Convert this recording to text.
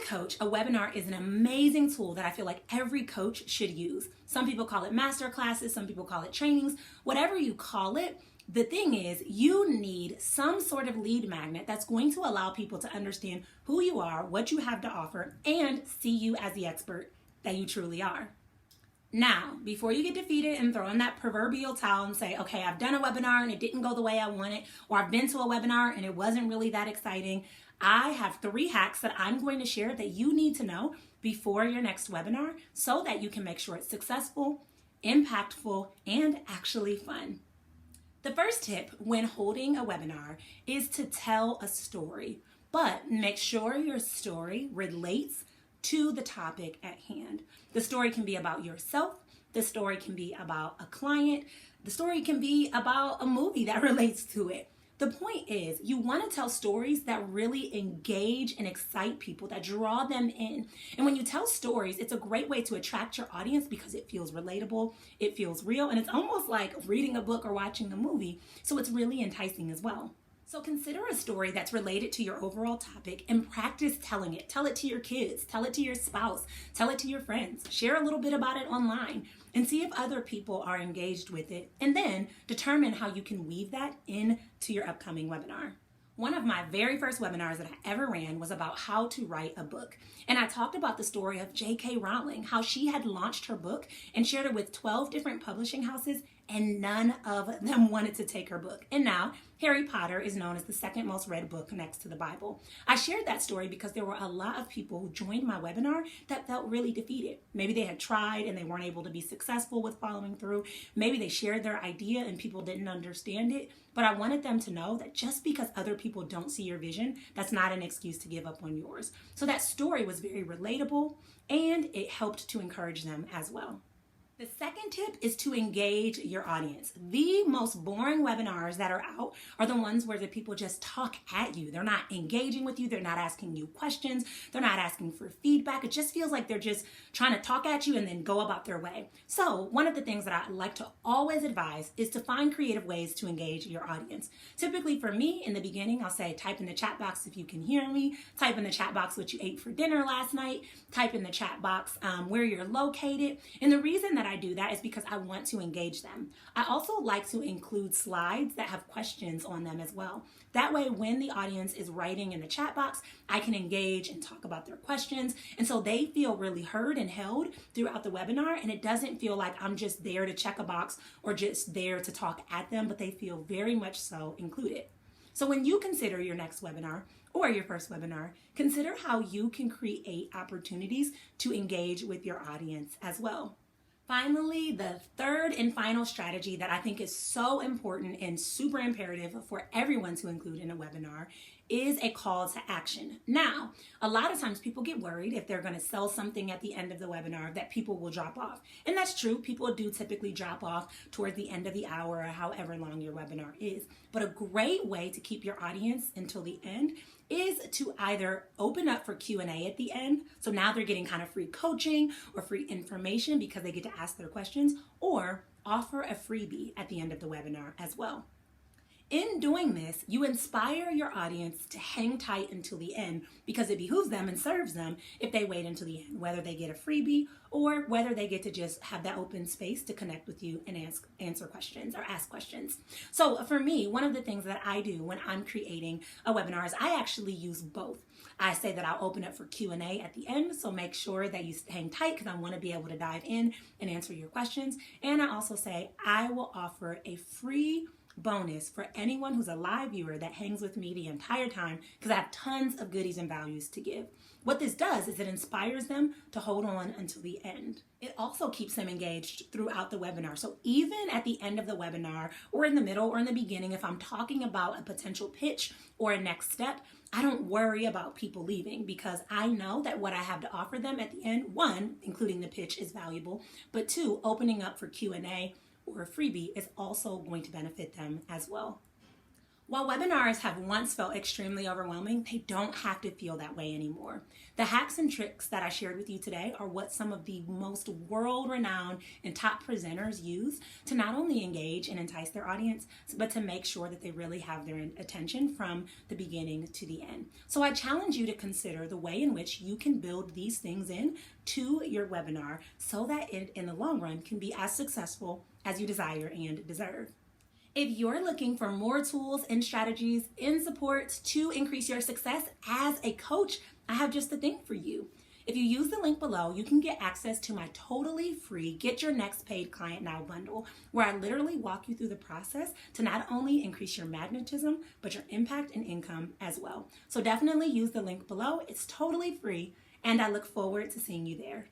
coach, a webinar is an amazing tool that I feel like every coach should use. Some people call it master classes, some people call it trainings, whatever you call it. The thing is, you need some sort of lead magnet that's going to allow people to understand who you are, what you have to offer, and see you as the expert that you truly are. Now, before you get defeated and throw in that proverbial towel and say, okay, I've done a webinar and it didn't go the way I wanted, or I've been to a webinar and it wasn't really that exciting, I have 3 hacks that I'm going to share that you need to know before your next webinar so that you can make sure it's successful, impactful, and actually fun. The first tip when holding a webinar is to tell a story, but make sure your story relates to the topic at hand. The story can be about yourself. The story can be about a client. The story can be about a movie that relates to it. The point is, you want to tell stories that really engage and excite people, that draw them in. And when you tell stories, it's a great way to attract your audience because it feels relatable, it feels real, and it's almost like reading a book or watching a movie. So it's really enticing as well. So consider a story that's related to your overall topic and practice telling it. Tell it to your kids, tell it to your spouse, tell it to your friends, share a little bit about it online and see if other people are engaged with it. And then determine how you can weave that into your upcoming webinar. One of my very first webinars that I ever ran was about how to write a book. And I talked about the story of J.K. Rowling, how she had launched her book and shared it with 12 different publishing houses, and none of them wanted to take her book. And now Harry Potter is known as the second most read book next to the Bible. I shared that story because there were a lot of people who joined my webinar that felt really defeated. Maybe they had tried and they weren't able to be successful with following through. Maybe they shared their idea and people didn't understand it. But I wanted them to know that just because other people don't see your vision, that's not an excuse to give up on yours. So that story was very relatable and it helped to encourage them as well. The second tip is to engage your audience. The most boring webinars that are out are the ones where the people just talk at you. They're not engaging with you. They're not asking you questions. They're not asking for feedback. It just feels like they're just trying to talk at you and then go about their way. So one of the things that I like to always advise is to find creative ways to engage your audience. Typically for me, in the beginning, I'll say, type in the chat box if you can hear me. Type in the chat box what you ate for dinner last night. Type in the chat box where you're located. And the reason that I do that is because I want to engage them. I also like to include slides that have questions on them as well. That way, when the audience is writing in the chat box, I can engage and talk about their questions. And so they feel really heard and held throughout the webinar. And it doesn't feel like I'm just there to check a box or just there to talk at them, but they feel very much so included. So when you consider your next webinar or your first webinar, consider how you can create opportunities to engage with your audience as well. Finally, the third and final strategy that I think is so important and super imperative for everyone to include in a webinar is a call to action. Now, a lot of times people get worried if they're going to sell something at the end of the webinar that people will drop off. And that's true. People do typically drop off towards the end of the hour or however long your webinar is. But a great way to keep your audience until the end is to either open up for Q&A at the end. So now they're getting kind of free coaching or free information because they get to ask their questions, or offer a freebie at the end of the webinar as well. In doing this, you inspire your audience to hang tight until the end because it behooves them and serves them if they wait until the end, whether they get a freebie or whether they get to just have that open space to connect with you and answer questions or ask questions. So for me, one of the things that I do when I'm creating a webinar is I actually use both. I say that I'll open up for Q&A at the end, so make sure that you hang tight because I want to be able to dive in and answer your questions. And I also say I will offer a free bonus for anyone who's a live viewer that hangs with me the entire time because I have tons of goodies and values to give. What this does is it inspires them to hold on until the end. It also keeps them engaged throughout the webinar. So even at the end of the webinar or in the middle or in the beginning, if I'm talking about a potential pitch or a next step, I don't worry about people leaving because I know that what I have to offer them at the end, one, including the pitch, is valuable, but two, opening up for Q&A or a freebie is also going to benefit them as well. While webinars have once felt extremely overwhelming, they don't have to feel that way anymore. The hacks and tricks that I shared with you today are what some of the most world-renowned and top presenters use to not only engage and entice their audience, but to make sure that they really have their attention from the beginning to the end. So I challenge you to consider the way in which you can build these things in to your webinar so that it, in the long run, can be as successful as you desire and deserve. If you're looking for more tools and strategies and support to increase your success as a coach, I have just the thing for you. If you use the link below, you can get access to my totally free Get Your Next Paid Client Now bundle, where I literally walk you through the process to not only increase your magnetism, but your impact and income as well. So definitely use the link below. It's totally free, and I look forward to seeing you there.